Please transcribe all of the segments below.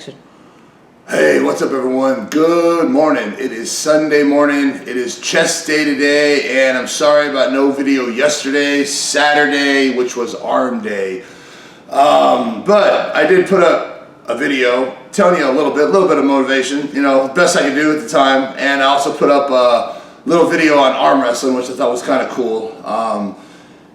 action. Hey, what's up everyone? Good morning. It is Sunday morning. It is chest day today, and I'm sorry about no video yesterday, Saturday, which was arm day. But I did put up a video telling you a little bit of motivation, you know, best I could do at the time. And I also put up a little video on arm wrestling, which I thought was kind of cool.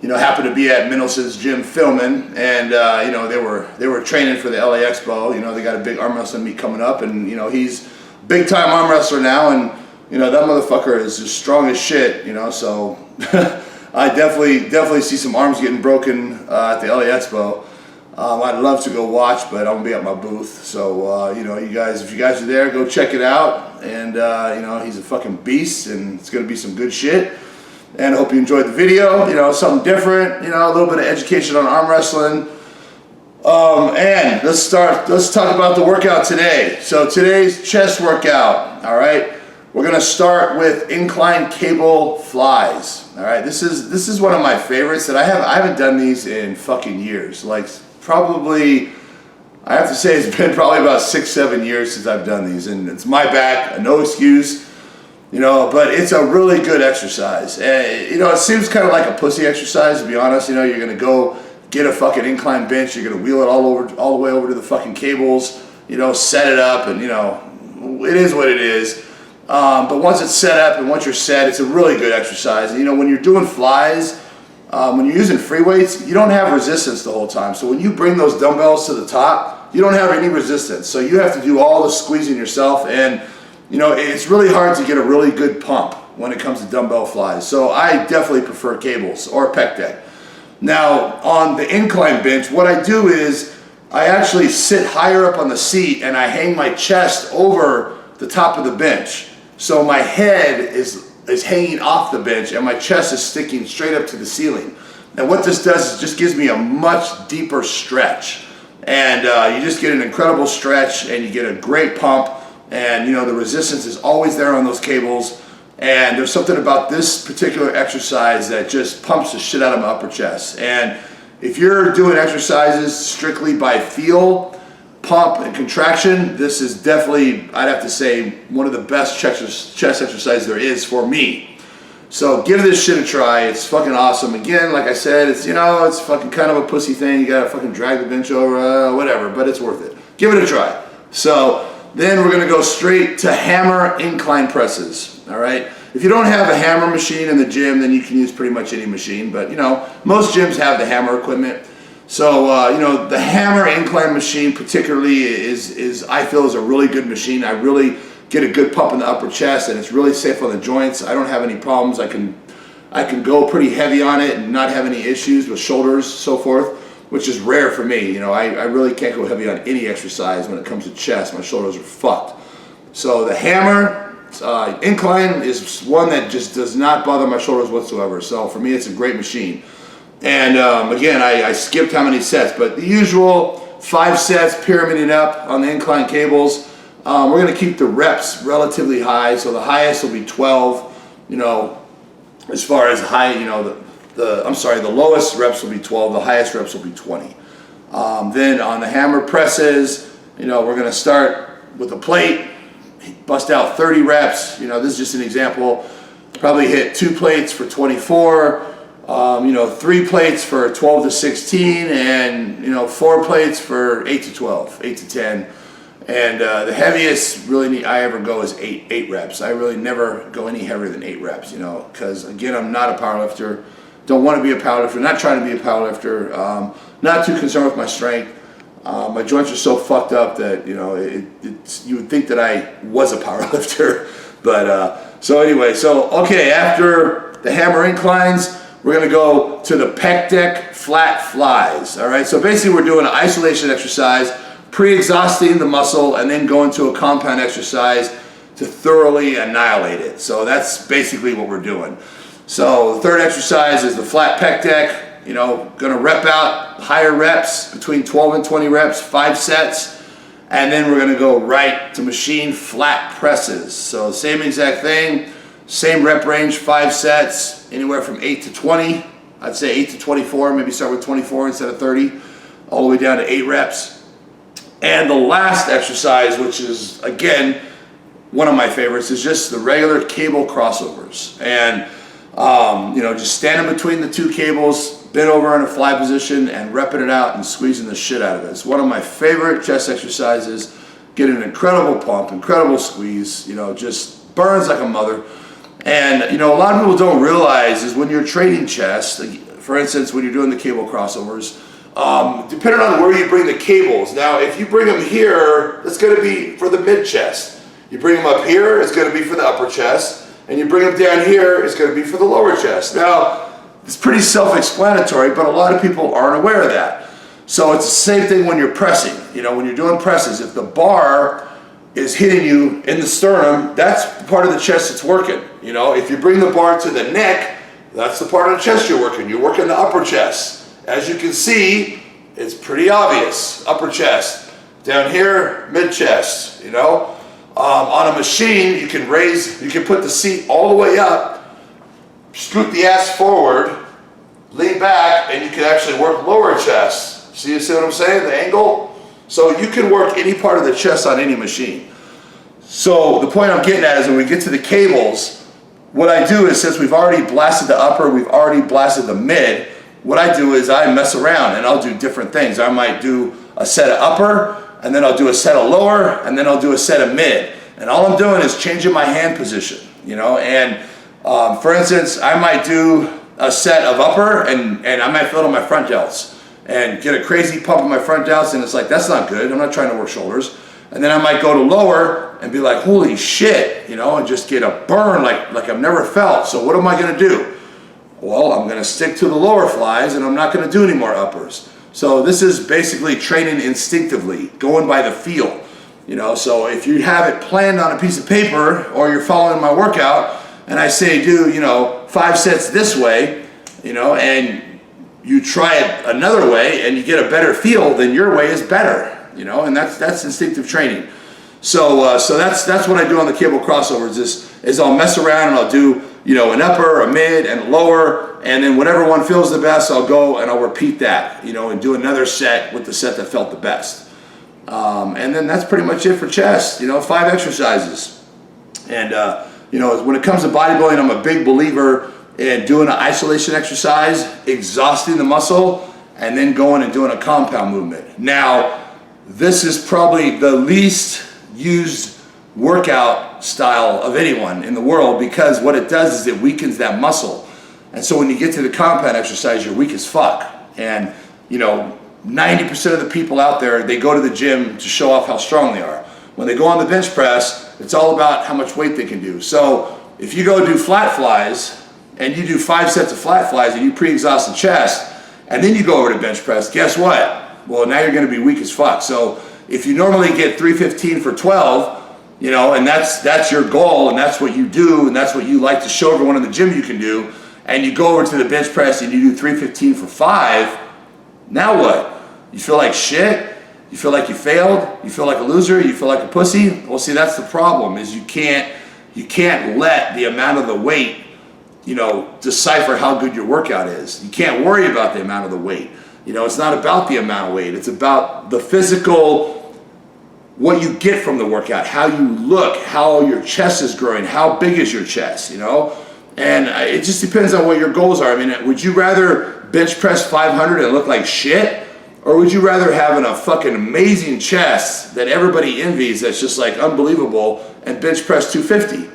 You know, happened to be at Middleton's gym filming, and you know, they were training for the LA Expo. You know, they got a big arm wrestling meet coming up, and you know, he's big time arm wrestler now, and you know, that motherfucker is just strong as shit. You know, so I definitely see some arms getting broken at the LA Expo. I'd love to go watch, but I'm gonna be at my booth. So you know, you guys, if you guys are there, go check it out. And you know, he's a fucking beast, and it's gonna be some good shit. And I hope you enjoyed the video. You know, something different. You know, a little bit of education on arm wrestling. And let's talk about the workout today. So today's chest workout. All right, we're gonna start with incline cable flies. All right, this is one of my favorites that I haven't done these in fucking years. Like probably, I have to say it's been probably about 6-7 years since I've done these, and it's my back, no excuse. You know, but it's a really good exercise. And, you know, it seems kind of like a pussy exercise, to be honest. You know, you're going to go get a fucking incline bench, you're going to wheel it all the way over to the fucking cables, you know, set it up, and, you know, it is what it is. But once it's set up and once you're set, it's a really good exercise. And, you know, when you're doing flies, when you're using free weights, you don't have resistance the whole time. So when you bring those dumbbells to the top, you don't have any resistance. So you have to do all the squeezing yourself, and you know, it's really hard to get a really good pump when it comes to dumbbell flies. So I definitely prefer cables or pec deck. Now, on the incline bench, what I do is I actually sit higher up on the seat and I hang my chest over the top of the bench. So my head is hanging off the bench and my chest is sticking straight up to the ceiling. And what this does is just gives me a much deeper stretch. And you just get an incredible stretch and you get a great pump. And you know, the resistance is always there on those cables, and there's something about this particular exercise that just pumps the shit out of my upper chest. And if you're doing exercises strictly by feel, pump, and contraction, this is definitely, I'd have to say, one of the best chest exercises there is for me. So give this shit a try. It's fucking awesome. Again, like I said, it's, you know, it's fucking kind of a pussy thing. You gotta fucking drag the bench over, whatever, but it's worth it. Give it a try. So then we're gonna go straight to hammer incline presses, all right? If you don't have a hammer machine in the gym, then you can use pretty much any machine, but you know, most gyms have the hammer equipment. So, you know, the hammer incline machine particularly is I feel is a really good machine. I really get a good pump in the upper chest, and it's really safe on the joints. I don't have any problems. I can go pretty heavy on it and not have any issues with shoulders, so forth, which is rare for me. You know, I really can't go heavy on any exercise when it comes to chest. My shoulders are fucked. So the hammer incline is one that just does not bother my shoulders whatsoever. So for me, it's a great machine. And again, I skipped how many sets, but the usual 5 sets pyramiding up on the incline cables. We're gonna keep the reps relatively high. So the highest will be 12, you know, as far as high, you know, the lowest reps will be 12, the highest reps will be 20. Then on the hammer presses, you know, we're gonna start with a plate, bust out 30 reps. You know, this is just an example. Probably hit 2 plates for 24, you know, 3 plates for 12 to 16, and, you know, 4 plates for 8 to 12, 8 to 10. And the heaviest I ever go is 8 reps. I really never go any heavier than 8 reps, you know, because again, I'm not a powerlifter. Don't want to be a powerlifter, not trying to be a powerlifter, not too concerned with my strength. My joints are so fucked up that, you know, you would think that I was a powerlifter. But, so anyway, okay, after the hammer inclines, we're gonna go to the pec deck flat flies, all right? So basically we're doing an isolation exercise, pre-exhausting the muscle, and then going to a compound exercise to thoroughly annihilate it. So that's basically what we're doing. So the third exercise is the flat pec deck. You know, gonna rep out higher reps, between 12 and 20 reps, 5 sets. And then we're gonna go right to machine flat presses. So same exact thing, same rep range, 5 sets, anywhere from 8 to 20. I'd say 8 to 24, maybe start with 24 instead of 30, all the way down to 8 reps. And the last exercise, which is, again, one of my favorites, is just the regular cable crossovers. And, just standing between the two cables, bent over in a fly position and repping it out and squeezing the shit out of it. It's one of my favorite chest exercises. Get an incredible pump, incredible squeeze, just burns like a mother. And, a lot of people don't realize is when you're training chest, for instance, when you're doing the cable crossovers, depending on where you bring the cables. Now, if you bring them here, it's going to be for the mid chest. You bring them up here, it's going to be for the upper chest. And you bring them down here, it's going to be for the lower chest. Now, it's pretty self-explanatory, but a lot of people aren't aware of that. So it's the same thing when you're pressing. When you're doing presses, if the bar is hitting you in the sternum, that's the part of the chest that's working. If you bring the bar to the neck, that's the part of the chest you're working. You're working the upper chest. As you can see, it's pretty obvious. Upper chest. Down here, mid chest, On a machine, you can put the seat all the way up, scoot the ass forward, lean back, and you can actually work lower chest. See what I'm saying? The angle? So you can work any part of the chest on any machine. So the point I'm getting at is when we get to the cables, what I do is, since we've already blasted the upper, we've already blasted the mid, what I do is I mess around and I'll do different things. I might do a set of upper, and then I'll do a set of lower, and then I'll do a set of mid. And all I'm doing is changing my hand position, And for instance, I might do a set of upper, and I might feel it on my front delts and get a crazy pump in my front delts, and it's like, that's not good. I'm not trying to work shoulders. And then I might go to lower and be like, holy shit, and just get a burn like I've never felt. So what am I going to do? Well, I'm going to stick to the lower flies, and I'm not going to do any more uppers. So this is basically training instinctively, going by the feel. So if you have it planned on a piece of paper, or you're following my workout, and I say do, 5 sets this way, and you try it another way and you get a better feel, then your way is better, and that's instinctive training. So that's what I do on the cable crossovers is I'll mess around and I'll do, an upper, a mid, and a lower, and then whatever one feels the best, I'll go and I'll repeat that, and do another set with the set that felt the best. And then that's pretty much it for chest, 5 exercises. And, when it comes to bodybuilding, I'm a big believer in doing an isolation exercise, exhausting the muscle, and then going and doing a compound movement. Now, this is probably the least used workout style of anyone in the world, because what it does is it weakens that muscle. And so when you get to the compound exercise, you're weak as fuck. And, 90% of the people out there, they go to the gym to show off how strong they are. When they go on the bench press, it's all about how much weight they can do. So if you go do flat flies, and you do 5 sets of flat flies, and you pre-exhaust the chest, and then you go over to bench press, guess what? Well, now you're going to be weak as fuck. So if you normally get 315 for 12, and that's your goal, and that's what you do, and that's what you like to show everyone in the gym you can do, and you go over to the bench press and you do 315 for 5, now what? You feel like shit? You feel like you failed? You feel like a loser? You feel like a pussy? Well, see, that's the problem, is you can't let the amount of the weight, decipher how good your workout is. You can't worry about the amount of the weight. It's not about the amount of weight. It's about the physical, what you get from the workout, how you look, how your chest is growing, how big is your chest, And it just depends on what your goals are. I mean, would you rather bench press 500 and look like shit? Or would you rather have a fucking amazing chest that everybody envies, that's just like unbelievable, and bench press 250?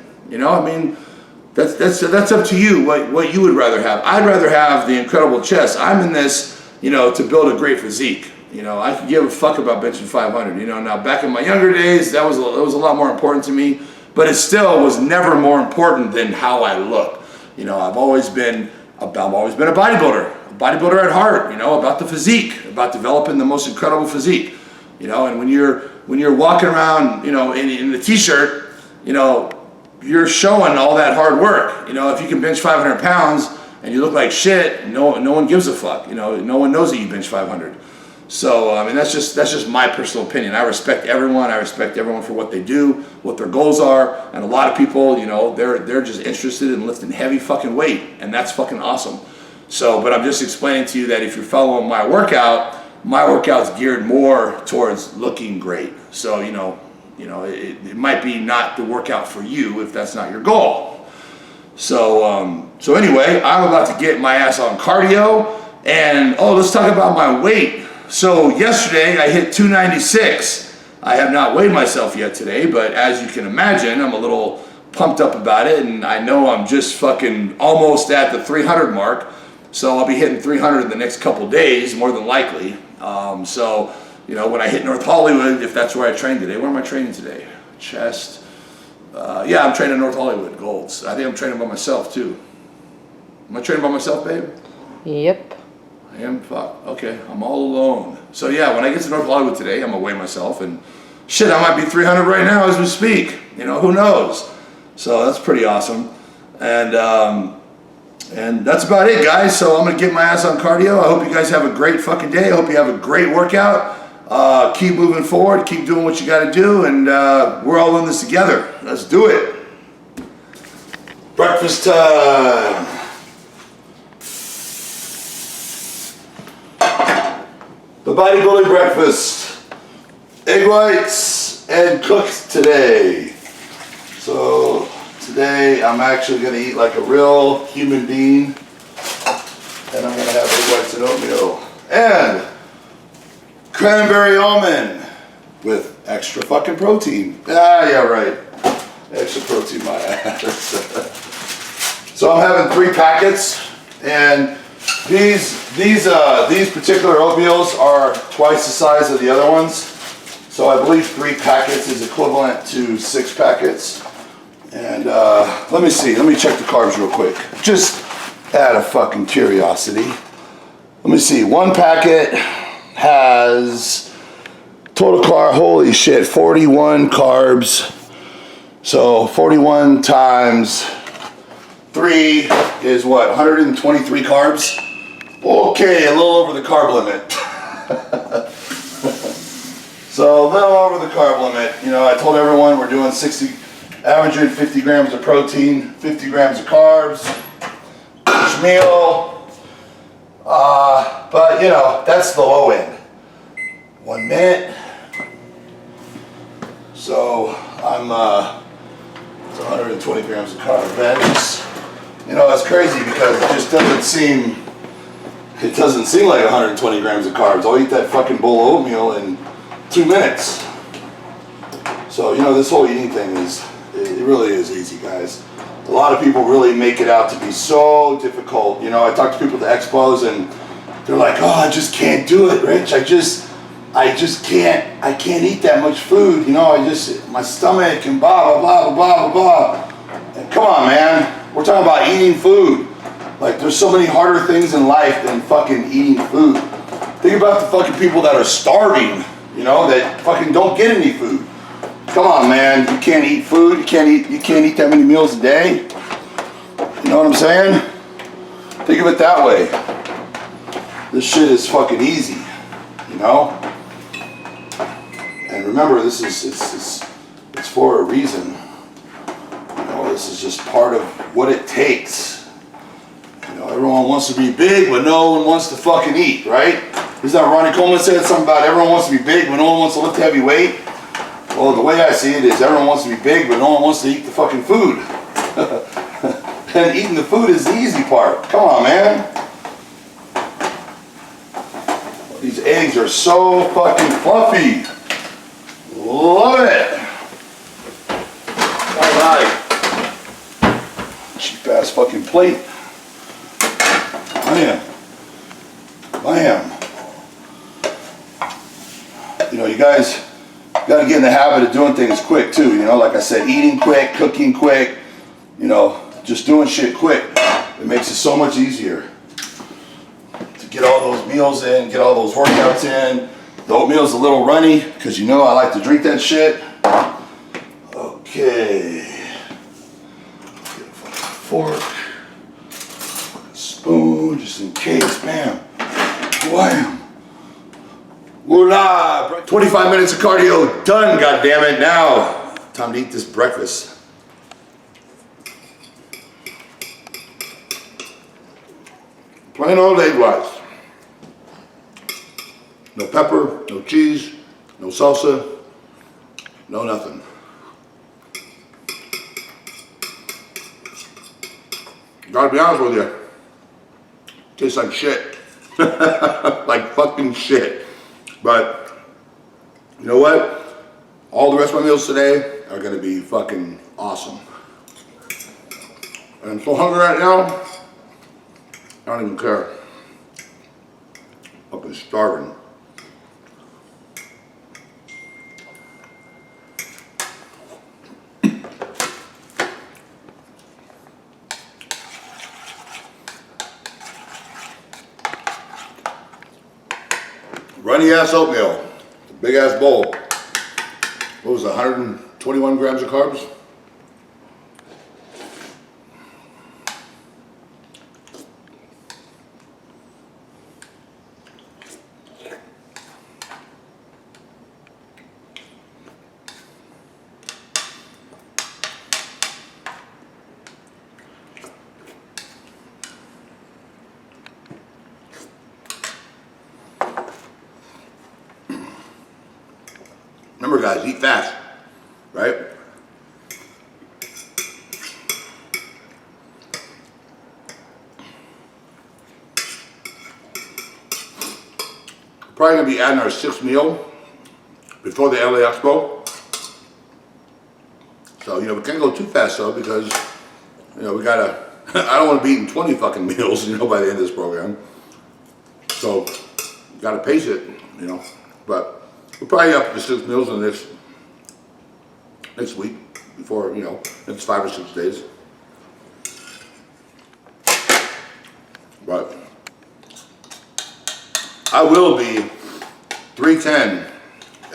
That's up to you what you would rather have. I'd rather have the incredible chest. I'm in this, to build a great physique. I could give a fuck about benching 500. Now back in my younger days, that was a lot more important to me, but it still was never more important than how I look. I've always been a bodybuilder. Bodybuilder at heart, about the physique, about developing the most incredible physique, and when you're walking around, in the t-shirt, you're showing all that hard work. If you can bench 500 pounds and you look like shit, no one gives a fuck. No one knows that you bench 500. So that's just my personal opinion. I respect everyone. I respect everyone for what they do, what their goals are, and a lot of people, they're just interested in lifting heavy fucking weight, and that's fucking awesome. So, but I'm just explaining to you that if you're following my workout, my workout's geared more towards looking great. So, it might be not the workout for you if that's not your goal. So anyway, I'm about to get my ass on cardio, and let's talk about my weight. So yesterday I hit 296. I have not weighed myself yet today, but as you can imagine, I'm a little pumped up about it, and I know I'm just fucking almost at the 300 mark. So I'll be hitting 300 in the next couple days, more than likely. When I hit North Hollywood, if that's where I train today. Where am I training today? Chest. Yeah, I'm training North Hollywood, Golds. I think I'm training by myself too. Am I training by myself, babe? Yep. I am? Fuck. Okay, I'm all alone. So yeah, when I get to North Hollywood today, I'm gonna weigh myself, and shit, I might be 300 right now as we speak. Who knows? So that's pretty awesome. And that's about it, guys. So I'm gonna get my ass on cardio. I hope you guys have a great fucking day. I hope you have a great workout. Keep moving forward. Keep doing what you gotta do, and we're all in this together. Let's do it. Breakfast time. The bodybuilding breakfast. Egg whites and cooked today. So today I'm actually going to eat like a real human being. And I'm going to have egg whites and oatmeal. And cranberry almond with extra fucking protein. Yeah, right. Extra protein, my ass. So I'm having 3 packets, and these particular oatmeals are twice the size of the other ones. So I believe 3 packets is equivalent to 6 packets. And let me see. Let me check the carbs real quick. Just out of fucking curiosity. Let me see. 1 packet has total carb. Holy shit, 41 carbs. So 41 times 3 is what? 123 carbs. Okay, a little over the carb limit. So a little over the carb limit. I told everyone we're doing averaging 50 grams of protein, 50 grams of carbs each meal. But that's the low end. 1 minute. So I'm 120 grams of carbs. That's crazy because it just doesn't seem like 120 grams of carbs. I'll eat that fucking bowl of oatmeal in 2 minutes. So, this whole eating thing it really is easy, guys. A lot of people really make it out to be so difficult. I talk to people at the expos, and they're like, oh, I just can't do it, Rich. I just can't eat that much food. My stomach and blah, blah, blah, blah, blah, blah. And come on, man. We're talking about eating food. Like, there's so many harder things in life than fucking eating food. Think about the fucking people that are starving, that fucking don't get any food. Come on, man. You can't eat food. You can't eat that many meals a day. You know what I'm saying? Think of it that way. This shit is fucking easy, And remember, this is it's for a reason. This is just part of what it takes. Everyone wants to be big, but no one wants to fucking eat, right? Isn't that Ronnie Coleman said something about everyone wants to be big, but no one wants to lift heavy weight? Well, the way I see it is everyone wants to be big, but no one wants to eat the fucking food. And eating the food is the easy part. Come on, man. These eggs are so fucking fluffy. Love it. All right. Cheap ass fucking plate. Bam. You guys got to get in the habit of doing things quick too. Like I said, eating quick, cooking quick, just doing shit quick. It makes it so much easier to get all those meals in, get all those workouts in. The oatmeal's a little runny because I like to drink that shit. Okay. Get a fucking fork. Spoon, just in case. Bam. Wham. Voila. 25 minutes of cardio done, goddammit. Now, time to eat this breakfast. Plain old egg whites. No pepper, no cheese, no salsa, no nothing. Gotta be honest with you, tastes like shit. Like fucking shit. But, you know what? All the rest of my meals today are gonna be fucking awesome. And I'm so hungry right now, I don't even care. Fucking starving. Runny ass oatmeal, big ass bowl. What was it, 121 grams of carbs? Remember guys, eat fast, right? Probably gonna be adding our 6th meal before the LA Expo. So, you know, we can't go too fast though because, you know, we gotta, I don't wanna be eating 20 fucking meals, you know, by the end of this program. So, gotta pace it, you know, but we're probably up to 6 meals in the next week before, you know, next 5 or 6 days. But I will be 310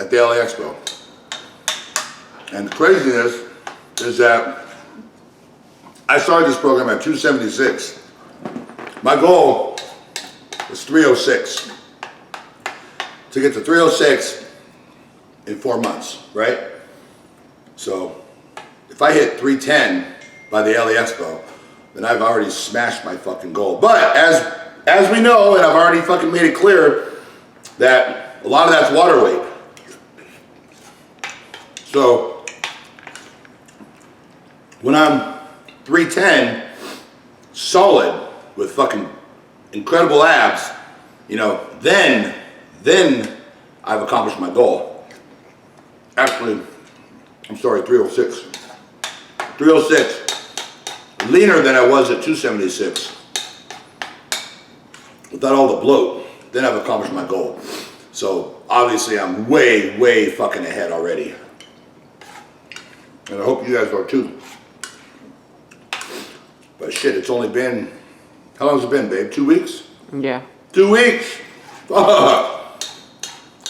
at the LA Expo. And the craziness is that I started this program at 276. My goal was 306. To get to 306 in 4 months, right? So if I hit 310 by the LA Expo, then I've already smashed my fucking goal. But as we know, and I've already fucking made it clear, that a lot of that's water weight. So when I'm 310 solid with fucking incredible abs, you know, then I've accomplished my goal. Actually, I'm sorry, 306. 306, leaner than I was at 276. Without all the bloat, then I've accomplished my goal. So obviously I'm way fucking ahead already. And I hope you guys are too. But shit, it's only been, how long has it been, babe? 2 weeks? Yeah. 2 weeks? Fuck.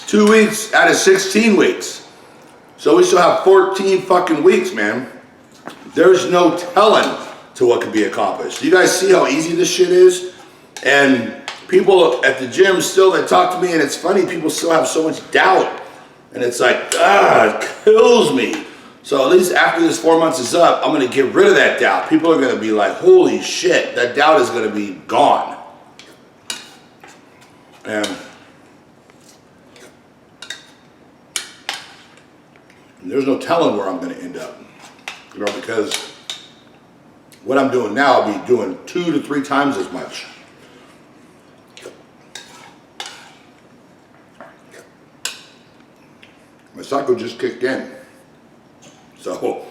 2 weeks out of 16 weeks. So we still have 14 fucking weeks, man. There's no telling to what can be accomplished. You guys see how easy this shit is? And people at the gym still that talk to me, and it's funny, people still have so much doubt. And it's like, it kills me. So at least after this 4 months is up, I'm gonna get rid of that doubt. People are gonna be like, holy shit, that doubt is gonna be gone. And there's no telling where I'm gonna end up. You know, because what I'm doing now, I'll be doing 2 to 3 times as much. My cycle just kicked in. So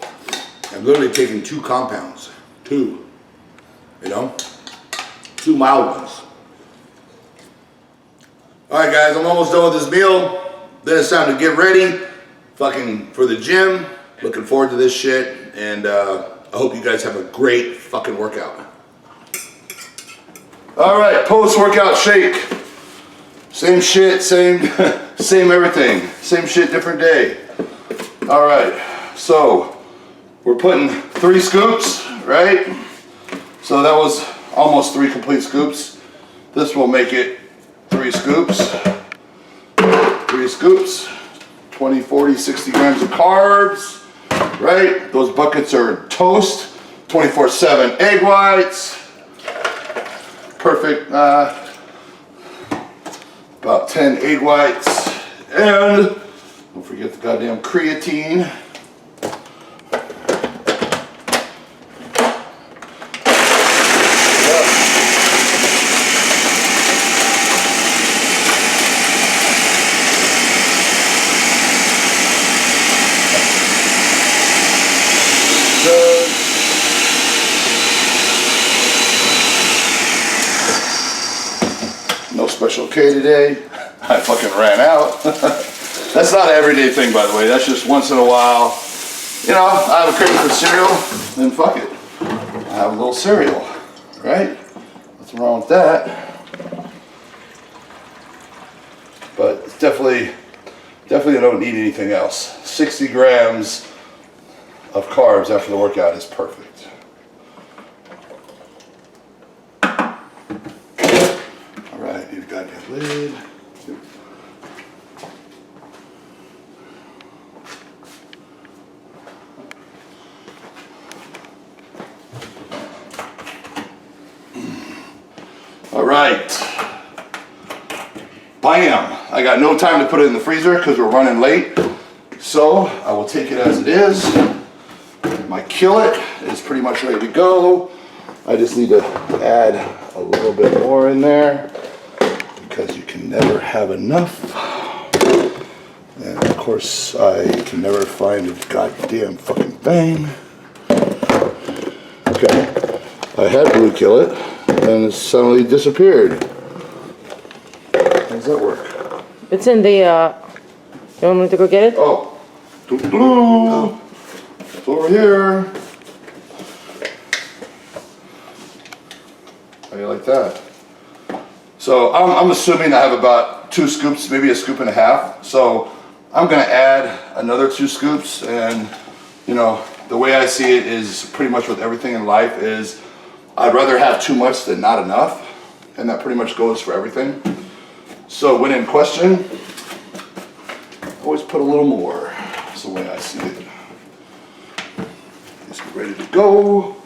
I'm literally taking 2 compounds. 2. You know? 2 mild ones. Alright guys, I'm almost done with this meal. Then it's time to get ready. Fucking for the gym. Looking forward to this shit. And I hope you guys have a great fucking workout. Alright, post-workout shake. Same shit, same everything. Same shit, different day. Alright, so we're putting 3 scoops, right? So that was almost 3 complete scoops. This will make it 3 scoops. 3 scoops. 20, 40, 60 grams of carbs, right? Those buckets are toast, 24/7 egg whites. Perfect about 10 egg whites, and don't forget the goddamn creatine. No Special K today. I fucking ran out. That's not an everyday thing, by the way. That's just once in a while. You know, I have a craving for cereal, then fuck it. I have a little cereal, right? Nothing wrong with that. But it's definitely I don't need anything else. 60 grams of carbs after the workout is perfect. All right, need a goddamn lid. All right, bam. I got no time to put it in the freezer because we're running late. So I will take it as it is. My Kill It is pretty much ready to go. I just need to add a little bit more in there because you can never have enough. And of course, I can never find a goddamn fucking thing. Okay, I had Blue Kill It and it suddenly disappeared. How does that work? It's in the, you want me to go get it? Oh, blue. It's over here. How do you like that? So I'm assuming I have about 2 scoops, maybe a scoop and a half. So I'm gonna add another 2 scoops, and you know, the way I see it is pretty much with everything in life is I'd rather have too much than not enough, and that pretty much goes for everything. So when in question, always put a little more. That's the way I see it. Let's get ready to go.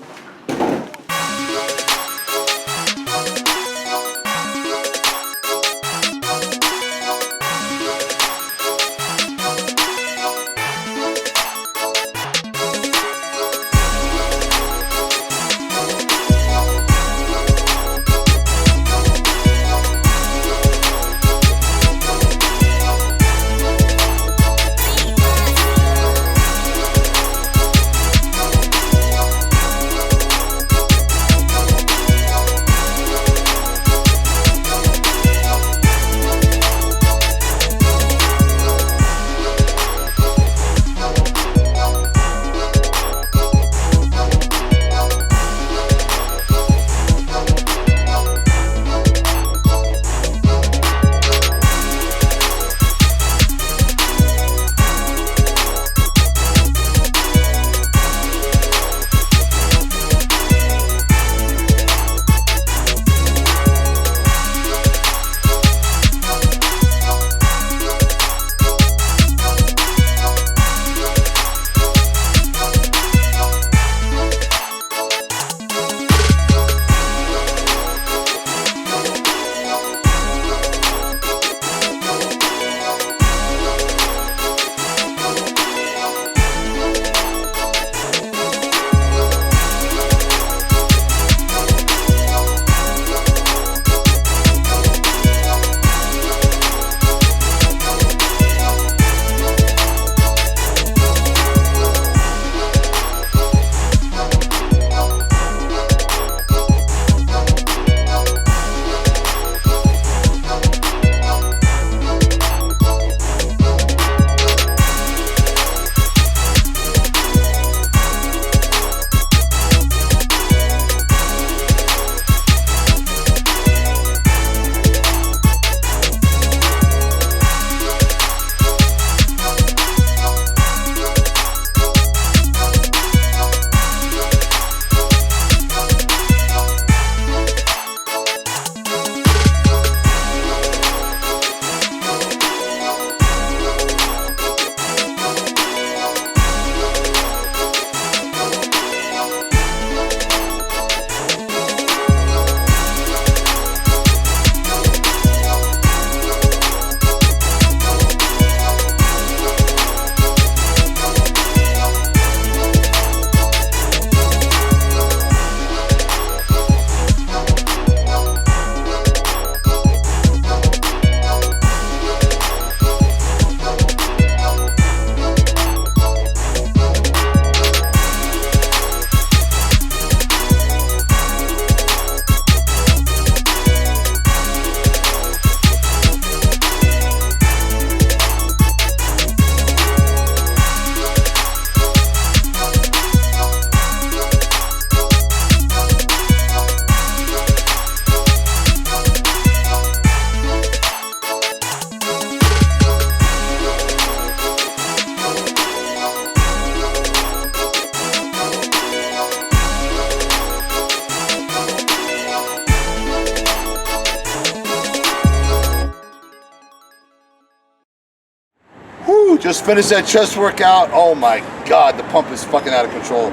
Just finished that chest workout. Oh my God, the pump is fucking out of control.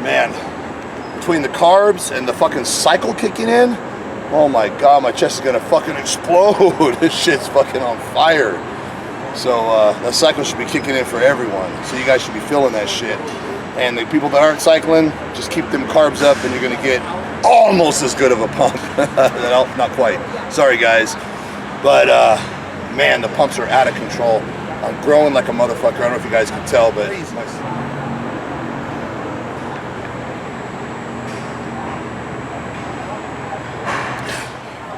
Man, between the carbs and the fucking cycle kicking in, oh my God, my chest is gonna fucking explode. This shit's fucking on fire. So that cycle should be kicking in for everyone. So you guys should be feeling that shit. And the people that aren't cycling, just keep them carbs up and you're gonna get almost as good of a pump. No, not quite. Sorry guys. But man, the pumps are out of control. I'm growing like a motherfucker. I don't know if you guys can tell, but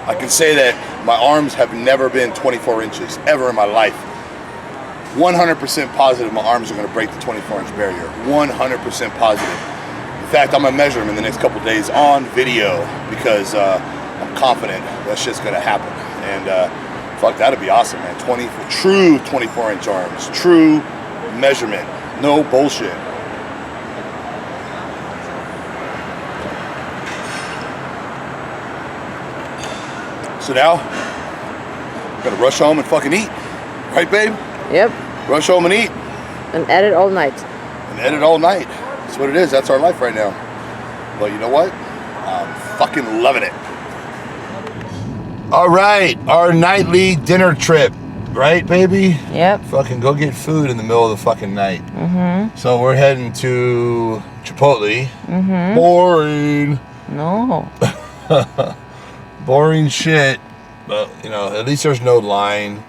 I can say that my arms have never been 24 inches, ever in my life. 100% positive my arms are gonna break the 24-inch barrier. 100% positive. In fact, I'm gonna measure them in the next couple days on video because I'm confident that shit's gonna happen. And fuck, that'd be awesome, man. True 24-inch arms, true measurement, no bullshit. So now, I'm gonna rush home and fucking eat. Right, babe? Yep. Rush home and eat. And edit all night. And edit all night. That's what it is. That's our life right now. But you know what? I'm fucking loving it. All right, our nightly dinner trip, right, baby? Yep. Fucking go get food in the middle of the fucking night. Mm-hmm. So we're heading to Chipotle. Mm-hmm. Boring. No. Boring shit. But, you know, at least there's no line.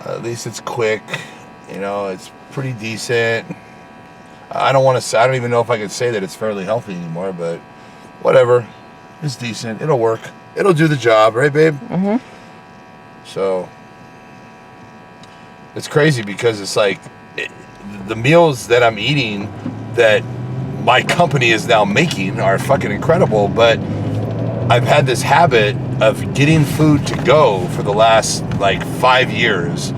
At least it's quick. You know, it's pretty decent. I don't even know if I could say that it's fairly healthy anymore, but whatever. It's decent. It'll work. It'll do the job, right, babe? Mm-hmm. So, it's crazy because it's like the meals that I'm eating that my company is now making are fucking incredible, but I've had this habit of getting food to go for the last like 5 years.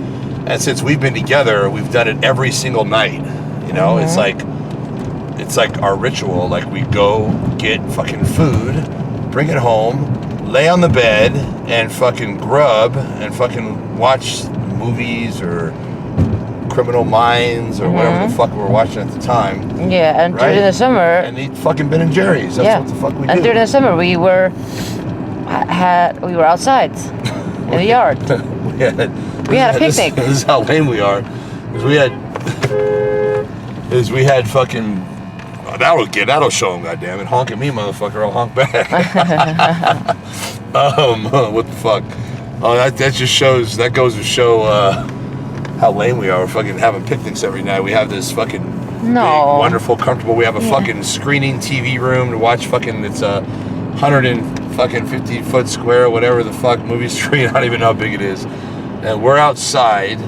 And since we've been together, we've done it every single night. You know, Mm-hmm. it's like our ritual. Like we go get fucking food, bring it home, lay on the bed and fucking grub and fucking watch movies or Criminal Minds or whatever the fuck we were watching at the time. Yeah, and right? during the summer. And eat fucking Ben and Jerry's. That's what the fuck we do. And during the summer, we were outside in the yard. we had a picnic. This is how lame we are. Because we had fucking. That'll show them, goddammit. Honk at me, motherfucker. I'll honk back. What the fuck? Oh, that just shows. That goes to show how lame we are. We're fucking having picnics every night. We have this fucking big, wonderful, comfortable. We have a fucking screening TV room to watch. Fucking, it's a 150-foot square, whatever the fuck movie screen. I don't even know how big it is. And we're outside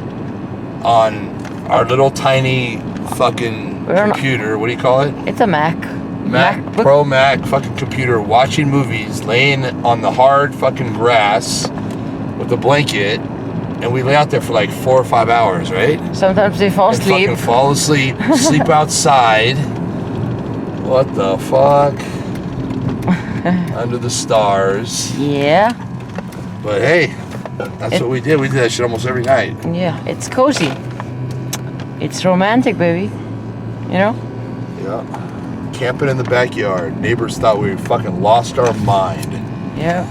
on our little tiny fucking computer. What do you call it? It's a Mac. Pro Mac fucking computer, watching movies, laying on the hard fucking grass with a blanket, and we lay out there for like 4 or 5 hours, right? Sometimes we fall asleep. Fucking fall asleep, sleep outside. What the fuck? Under the stars. Yeah. But hey, that's what we did. We did that shit almost every night. Yeah, it's cozy. It's romantic, baby. You know? Yeah. Camping in the backyard. Neighbors thought we fucking lost our mind. Yeah.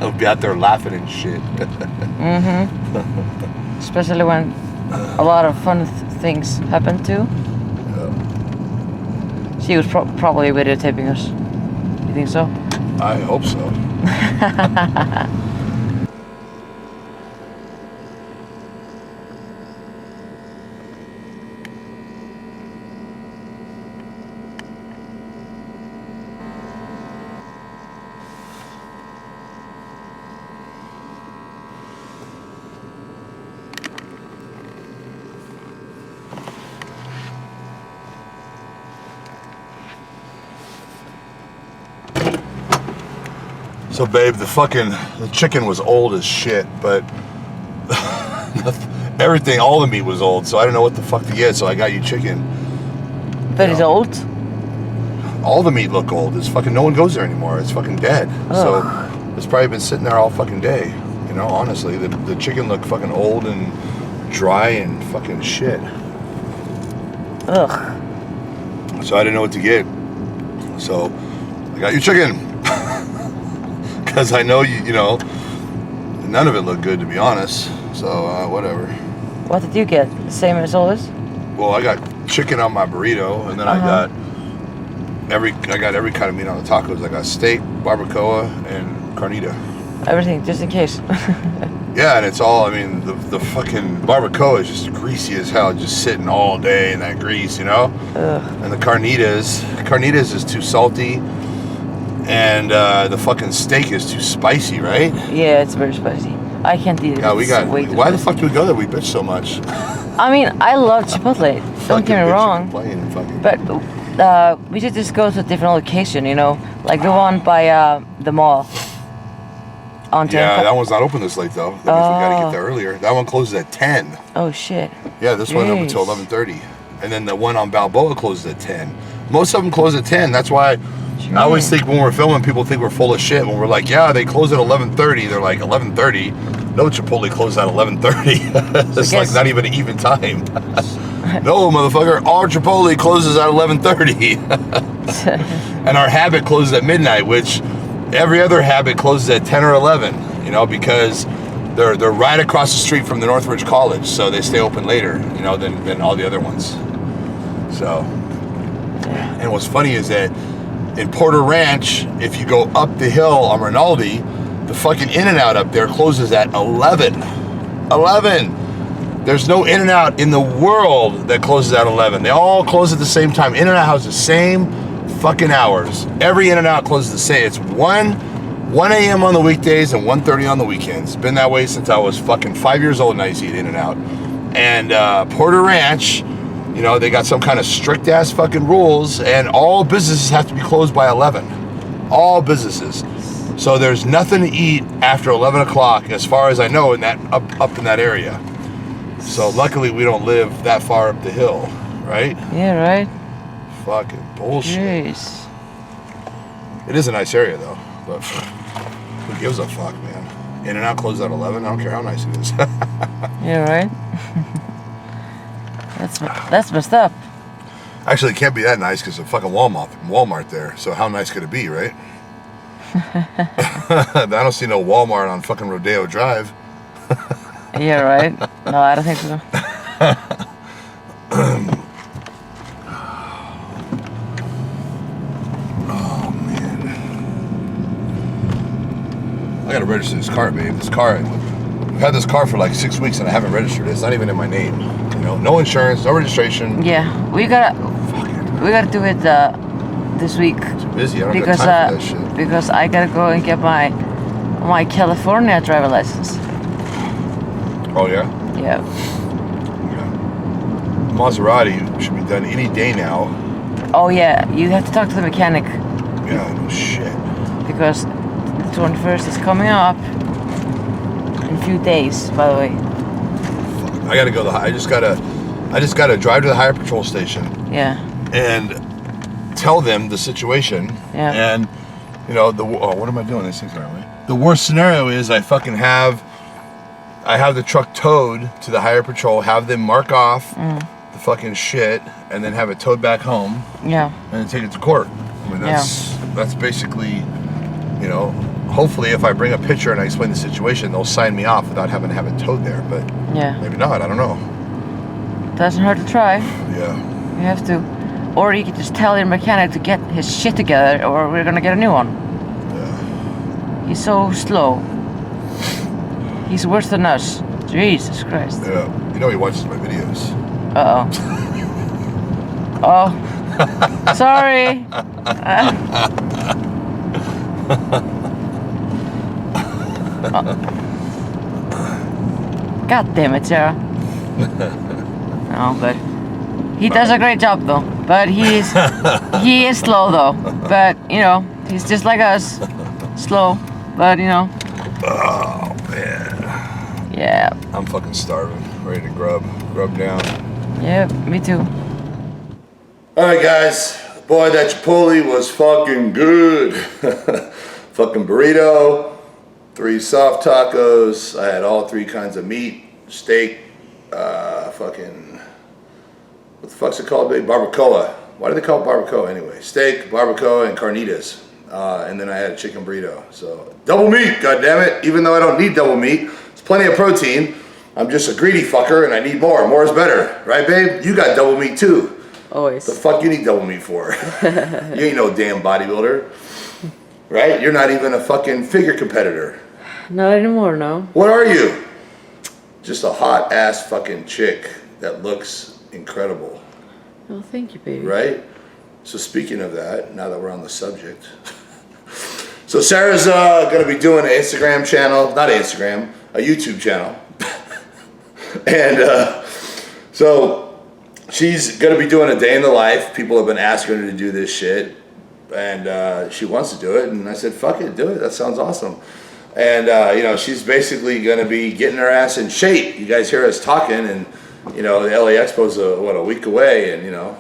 We'll be out there laughing and shit. Especially when a lot of fun things happen too. Yeah. She was probably videotaping us. You think so? I hope so. So babe, the chicken was old as shit, but everything, all the meat was old, so I don't know what the fuck to get, so I got you chicken. But it's old? All the meat look old. It's fucking, no one goes there anymore. It's fucking dead. So it's probably been sitting there all fucking day. You know, honestly, the chicken looked fucking old and dry and fucking shit. Ugh. So I didn't know what to get. So I got you chicken. Because I know you know, none of it looked good to be honest. So whatever. What did you get? The same as always? Well, I got chicken on my burrito, and then I got every kind of meat on the tacos. I got steak, barbacoa, and carnita. Everything, just in case. Yeah, and it's all, I mean, the fucking barbacoa is just greasy as hell, just sitting all day in that grease, you know? Ugh. And the carnitas is too salty, and the fucking steak is too spicy, right? Yeah, it's very spicy. I can't eat it. Yeah, why the fuck do we go there? We bitch so much. I mean, I love Chipotle. Don't get me wrong. But we should just go to a different location, you know? Like the one by the mall. Yeah, that one's not open this late though. That means we gotta get there earlier. That one closes at 10. Oh shit. Yeah, this one's open until 11:30. And then the one on Balboa closes at 10. Most of them close at 10. That's why I always think when we're filming, people think we're full of shit. When we're like, yeah, they close at 11:30. They're like, 11:30? No, Chipotle closes at 11:30. It's like not even an even time. No, motherfucker, our Chipotle closes at 11:30. And our Habit closes at midnight, which every other Habit closes at 10 or 11, you know, because they're right across the street from the Northridge College, so they stay open later, you know, than all the other ones. So, and what's funny is that in Porter Ranch, if you go up the hill on Rinaldi, the fucking In-N-Out up there closes at 11. 11! There's no In-N-Out in the world that closes at 11. They all close at the same time. In-N-Out has the same fucking hours. Every In-N-Out closes the same. It's 1 a.m. on the weekdays and 1:30 on the weekends. Been that way since I was fucking 5 years old and I used to eat In-N-Out. And Porter Ranch, you know, they got some kind of strict ass fucking rules, and all businesses have to be closed by 11. All businesses. So there's nothing to eat after 11 o'clock, as far as I know, in that up in that area. So luckily we don't live that far up the hill, right? Yeah, right? Fucking bullshit. Jeez. It is a nice area though, but who gives a fuck, man? In-N-Out closes at 11. I don't care how nice it is. Yeah, right? That's messed up. Actually, it can't be that nice because of fucking Walmart there. So how nice could it be, right? I don't see no Walmart on fucking Rodeo Drive. Yeah, right? No, I don't think so. Oh, man. I gotta register this car, babe. This car, I've had this car for like 6 weeks and I haven't registered it. It's not even in my name. You know, no insurance, no registration. Yeah, we gotta do it this week. It's busy. I don't got time for that shit. Because I gotta go and get my California driver license. Oh yeah? Yeah. Maserati should be done any day now. Oh yeah, you have to talk to the mechanic. Yeah, no shit. Because the 21st is coming up in a few days, by the way. Fuck. I gotta go I just gotta drive to the Highway Patrol station. Yeah. And tell them the situation. Yeah. And you know, what am I doing? These things aren't right. The worst scenario is I have the truck towed to the Highway Patrol, have them mark off the fucking shit, and then have it towed back home. Yeah. And then take it to court. I mean, that's basically, you know, hopefully if I bring a picture and I explain the situation, they'll sign me off without having to have it towed there. But yeah, maybe not. I don't know. Doesn't hurt to try. Yeah. You have to. Or you could just tell your mechanic to get his shit together, or we're gonna get a new one. Yeah. He's so slow. He's worse than us. Jesus Christ. Yeah. You know he watches my videos. Uh-oh. Oh. Sorry. God damn it, Sarah. No, but he does a great job though. But he is slow though. But you know, he's just like us. Slow. But you know. Oh man. Yeah. I'm fucking starving. Ready to grub down. Yeah, me too. Alright guys. Boy, that Chipotle was fucking good. Fucking burrito, 3 soft tacos. I had all 3 kinds of meat, steak, fucking, what the fuck's it called, babe? Barbacoa. Why do they call it barbacoa anyway? Steak, barbacoa, and carnitas. And then I had a chicken burrito. So double meat, goddammit. Even though I don't need double meat, it's plenty of protein. I'm just a greedy fucker and I need more. More is better. Right, babe? You got double meat too. Always. The fuck you need double meat for? You ain't no damn bodybuilder. Right? You're not even a fucking figure competitor. Not anymore, no. What are you? Just a hot ass fucking chick that looks incredible. Oh, thank you, baby. Right? So speaking of that, now that we're on the subject. So Sarah's gonna be doing an Instagram channel, not Instagram, a YouTube channel. And so she's gonna be doing a day in the life. People have been asking her to do this shit. And she wants to do it. And I said, fuck it, do it. That sounds awesome. And, you know, she's basically going to be getting her ass in shape. You guys hear us talking, and, you know, the LA Expo's, a week away, and, you know,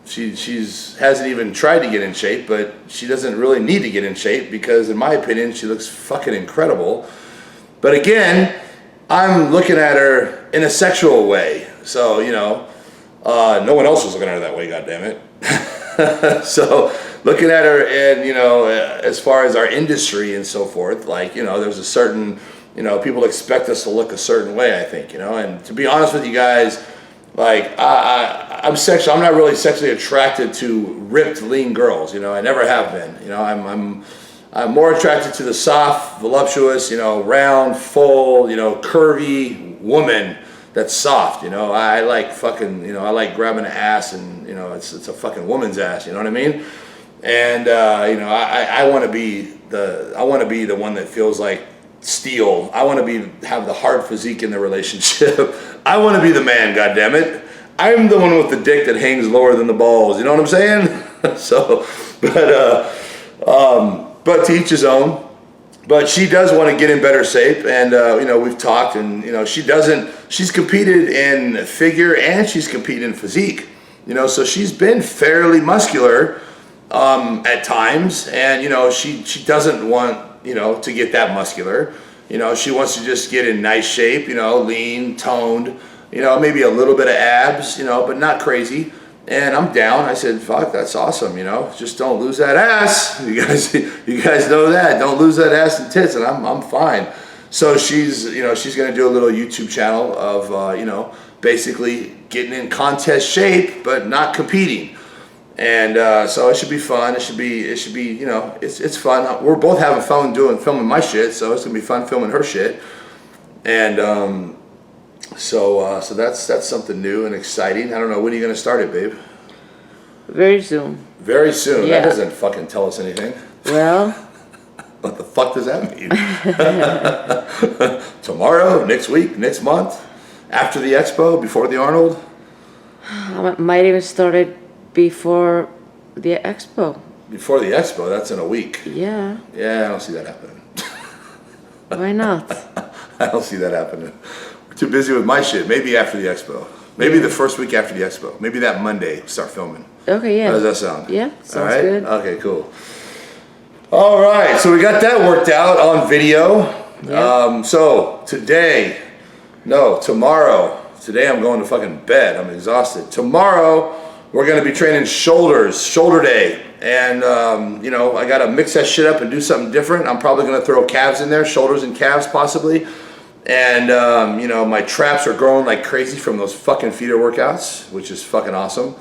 she's hasn't even tried to get in shape, but she doesn't really need to get in shape because, in my opinion, she looks fucking incredible. But again, I'm looking at her in a sexual way. So, you know, no one else was looking at her that way, goddammit. So, looking at her and, you know, as far as our industry and so forth, like, you know, there's a certain, you know, people expect us to look a certain way, I think, you know, and to be honest with you guys, like, I'm not really sexually attracted to ripped, lean girls, you know, I never have been, you know, I'm more attracted to the soft, voluptuous, you know, round, full, you know, curvy woman that's soft, you know. I like fucking, you know, I like grabbing an ass and, you know, it's a fucking woman's ass, you know what I mean? And you know, I want to be the one that feels like steel. I want to have the hard physique in the relationship. I want to be the man, goddammit. I'm the one with the dick that hangs lower than the balls. You know what I'm saying? So, but to each his own. But she does want to get in better shape, and you know, we've talked, and you know, she's competed in figure and she's competed in physique. You know, so she's been fairly muscular at times, and you know, she doesn't want, you know, to get that muscular. You know, she wants to just get in nice shape, you know, lean, toned, you know, maybe a little bit of abs, you know, but not crazy. And I'm down. I said, fuck, that's awesome, you know, just don't lose that ass. You guys know that. Don't lose that ass and tits, and I'm fine. So she's, you know, she's gonna do a little YouTube channel of you know, basically getting in contest shape but not competing. And so it should be fun. It should be, you know, it's fun. We're both having fun filming my shit, so it's gonna be fun filming her shit. And so that's something new and exciting. I don't know, when are you gonna start it, babe? Very soon. Very soon. Yeah. That doesn't fucking tell us anything. Well, what the fuck does that mean? Tomorrow, next week, next month, after the expo, before the Arnold? I might even start it before the expo. Before the expo, that's in a week. Yeah. Yeah, I don't see that happening. Why not? I don't see that happening. We're too busy with my shit. Maybe after the expo. Maybe the first week after the expo. Maybe that Monday, start filming. Okay, yeah. How does that sound? Yeah, sounds all right? good. Okay, cool. All right, so we got that worked out on video. Yeah. So today I'm going to fucking bed. I'm exhausted. Tomorrow, we're going to be training shoulders, shoulder day. And, you know, I got to mix that shit up and do something different. I'm probably going to throw calves in there, shoulders and calves possibly. And, you know, my traps are growing like crazy from those fucking feeder workouts, which is fucking awesome.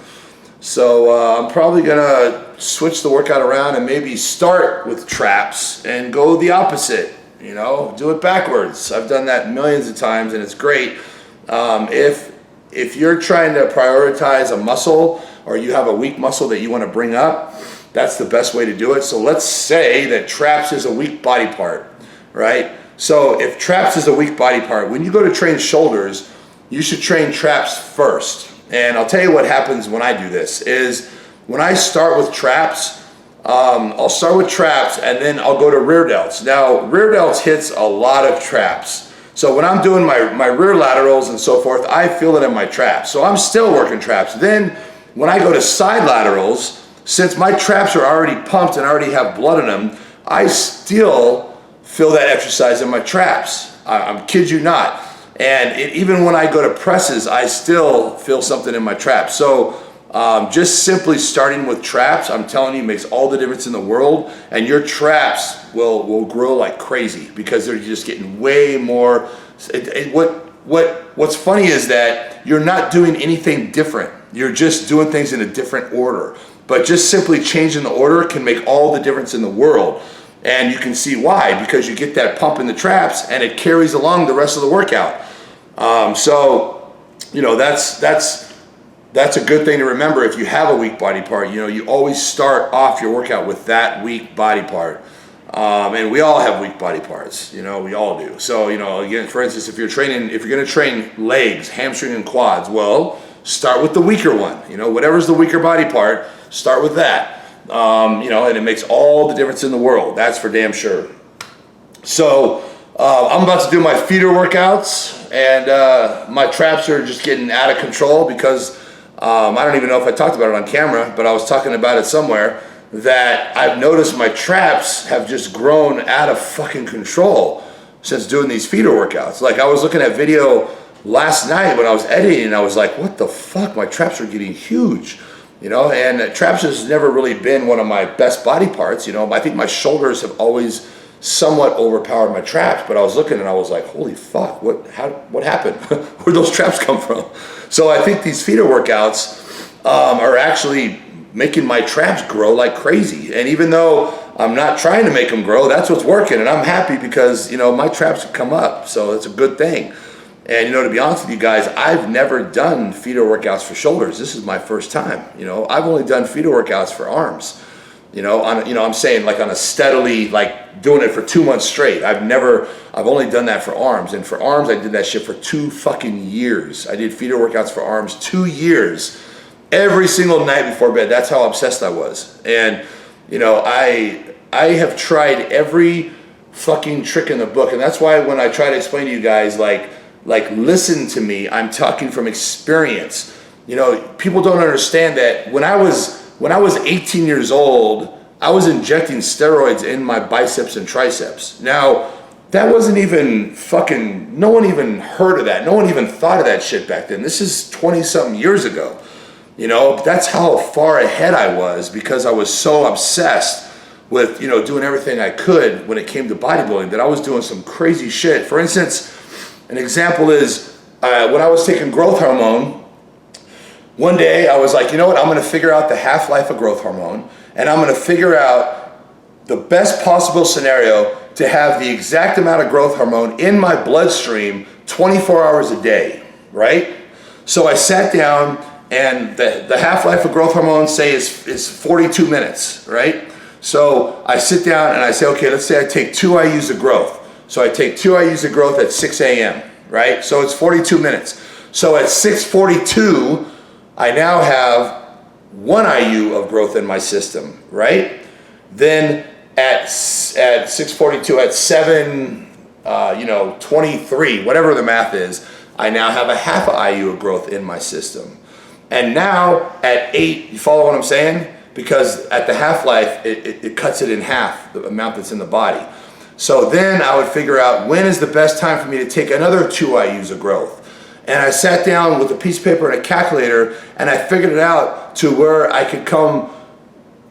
So I'm probably going to switch the workout around and maybe start with traps and go the opposite, you know, do it backwards. I've done that millions of times and it's great. If you're trying to prioritize a muscle or you have a weak muscle that you want to bring up, that's the best way to do it. So let's say that traps is a weak body part, right? So if traps is a weak body part, when you go to train shoulders, you should train traps first. And I'll tell you what happens when I do this is when I start with traps, I'll start with traps and then I'll go to rear delts. Now, rear delts hits a lot of traps. So when I'm doing my rear laterals and so forth, I feel it in my traps. So I'm still working traps. Then when I go to side laterals, since my traps are already pumped and already have blood in them, I still feel that exercise in my traps. I'm kid you not. And even when I go to presses, I still feel something in my traps. So just simply starting with traps, I'm telling you, makes all the difference in the world. And your traps will grow like crazy because they're just getting way more. What's funny is that you're not doing anything different. You're just doing things in a different order. But just simply changing the order can make all the difference in the world. And you can see why, because you get that pump in the traps and it carries along the rest of the workout. So, you know, that's a good thing to remember. If you have a weak body part, you know, you always start off your workout with that weak body part. And we all have weak body parts, you know, we all do. So, you know, again, for instance, if you're going to train legs, hamstring and quads, well, start with the weaker one. You know, whatever's the weaker body part, start with that. You know, and it makes all the difference in the world. That's for damn sure. So I'm about to do my feeder workouts, and my traps are just getting out of control because I don't even know if I talked about it on camera, but I was talking about it somewhere, that I've noticed my traps have just grown out of fucking control since doing these feeder workouts. Like, I was looking at video last night when I was editing, and I was like, what the fuck? My traps are getting huge. You know, and traps has never really been one of my best body parts. You know, I think my shoulders have always somewhat overpowered my traps, but I was looking and I was like, holy fuck, what happened? Where'd those traps come from? So I think these feeder workouts are actually making my traps grow like crazy. And even though I'm not trying to make them grow, that's what's working. And I'm happy because, you know, my traps have come up. So it's a good thing. And, you know, to be honest with you guys, I've never done feeder workouts for shoulders. This is my first time. You know, I've only done feeder workouts for arms. You know, I'm saying like on a steadily, like doing it for 2 months straight. I've only done that for arms. And for arms, I did that shit for 2 fucking years. I did feeder workouts for arms 2 years, every single night before bed. That's how obsessed I was. And, you know, I have tried every fucking trick in the book. And that's why when I try to explain to you guys, like listen to me, I'm talking from experience. You know, people don't understand that when I was 18 years old, I was injecting steroids in my biceps and triceps. Now, that wasn't even fucking, no one even heard of that. No one even thought of that shit back then. This is 20 something years ago. You know, that's how far ahead I was because I was so obsessed with, you know, doing everything I could when it came to bodybuilding that I was doing some crazy shit. For instance, an example is when I was taking growth hormone, one day I was like, you know what, I'm going to figure out the half-life of growth hormone, and I'm going to figure out the best possible scenario to have the exact amount of growth hormone in my bloodstream 24 hours a day, right? So I sat down, and the half-life of growth hormone, say, is 42 minutes, right? So I sit down and I say, okay, let's say I take 2 IUs of growth. So I take 2 IUs of growth at 6 a.m., right? So it's 42 minutes. So at 6:42, I now have 1 IU of growth in my system, right? Then at 6:42, at 23, whatever the math is, I now have a half IU of growth in my system. And now at 8, you follow what I'm saying? Because at the half-life, it cuts it in half, the amount that's in the body. So then I would figure out when is the best time for me to take another 2 IUs of growth. And I sat down with a piece of paper and a calculator, and I figured it out to where I could come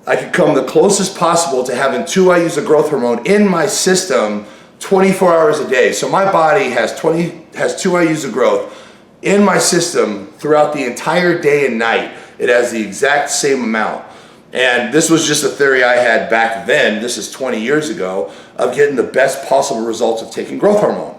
the closest possible to having 2 IUs of growth hormone in my system 24 hours a day. So my body has 2 IUs of growth in my system throughout the entire day and night. It has the exact same amount. And this was just a theory I had back then, this is 20 years ago, of getting the best possible results of taking growth hormone.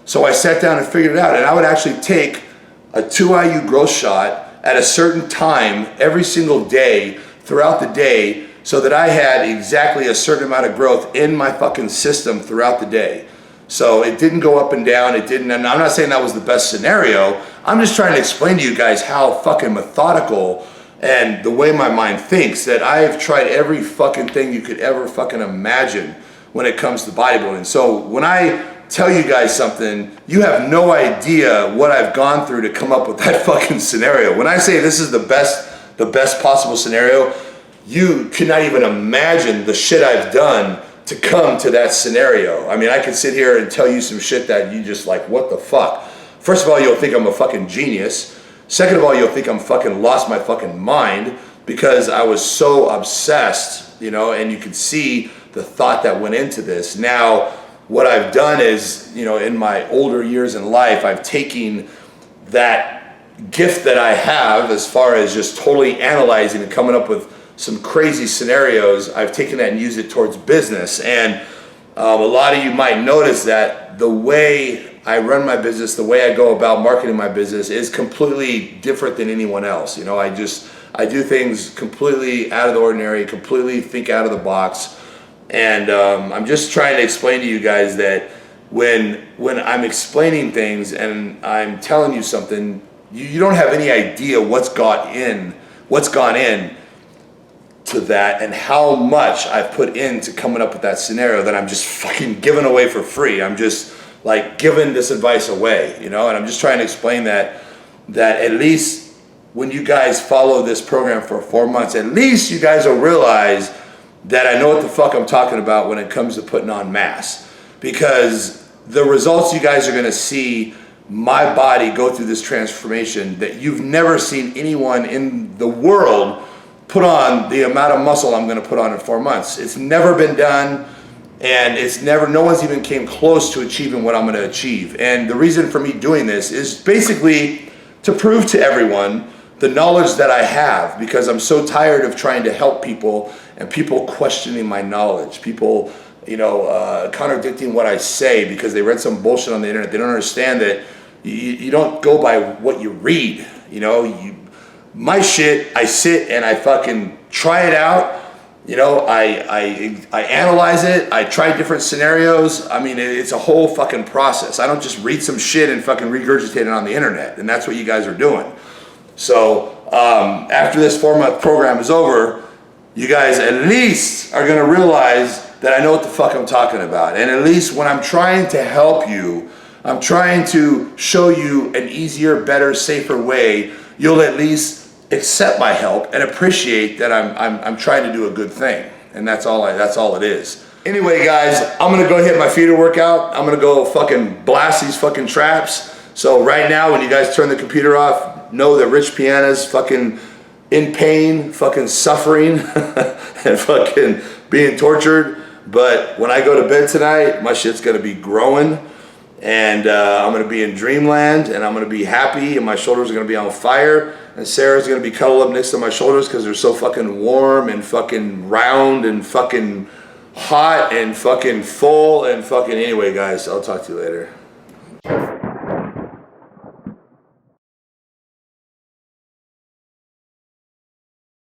So I sat down and figured it out, and I would actually take a 2 IU growth shot at a certain time every single day throughout the day so that I had exactly a certain amount of growth in my fucking system throughout the day. So it didn't go up and down, and I'm not saying that was the best scenario, I'm just trying to explain to you guys how fucking methodical and the way my mind thinks, that I've tried every fucking thing you could ever fucking imagine when it comes to bodybuilding. So when I tell you guys something, you have no idea what I've gone through to come up with that fucking scenario. When I say this is the best possible scenario, you cannot even imagine the shit I've done to come to that scenario. I mean, I could sit here and tell you some shit that you just like, what the fuck? first of all, you'll think I'm a fucking genius. Second of all, you'll think I'm fucking lost my fucking mind because I was so obsessed, you know, and you can see the thought that went into this. Now, what I've done is, you know, in my older years in life, I've taken that gift that I have as far as just totally analyzing and coming up with some crazy scenarios. I've taken that and used it towards business. And a lot of you might notice that the way I run my business, the way I go about marketing my business is completely different than anyone else. You know, I do things completely out of the ordinary, completely think out of the box. And I'm just trying to explain to you guys that when I'm explaining things and I'm telling you something, you don't have any idea what's gone in to that and how much I've put into coming up with that scenario that I'm just fucking giving away for free. I'm just like giving this advice away, you know, and I'm just trying to explain that at least when you guys follow this program for 4 months, at least you guys will realize that I know what the fuck I'm talking about when it comes to putting on mass. Because the results you guys are gonna see my body go through this transformation that you've never seen anyone in the world put on the amount of muscle I'm gonna put on in 4 months. It's never been done, and no one's even came close to achieving what I'm gonna achieve. And the reason for me doing this is basically to prove to everyone the knowledge that I have, because I'm so tired of trying to help people and people questioning my knowledge, people, you know, contradicting what I say because they read some bullshit on the internet. They don't understand that you don't go by what you read, you know. My shit, I sit and I fucking try it out. You know, I analyze it. I try different scenarios. I mean, it's a whole fucking process. I don't just read some shit and fucking regurgitate it on the internet. And that's what you guys are doing. So after this 4-month program is over, you guys at least are going to realize that I know what the fuck I'm talking about. And at least when I'm trying to help you, I'm trying to show you an easier, better, safer way, you'll at least accept my help and appreciate that I'm trying to do a good thing. And that's all it is. Anyway, guys, I'm gonna go hit my feeder workout. I'm gonna go fucking blast these fucking traps. So right now, when you guys turn the computer off, know that Rich Piana's fucking in pain, fucking suffering, and fucking being tortured. But when I go to bed tonight, my shit's gonna be growing. And I'm gonna be in dreamland, and I'm gonna be happy, and my shoulders are gonna be on fire, and Sarah's gonna be cuddled up next to my shoulders because they're so fucking warm and fucking round and fucking hot and fucking full and fucking, anyway guys, I'll talk to you later.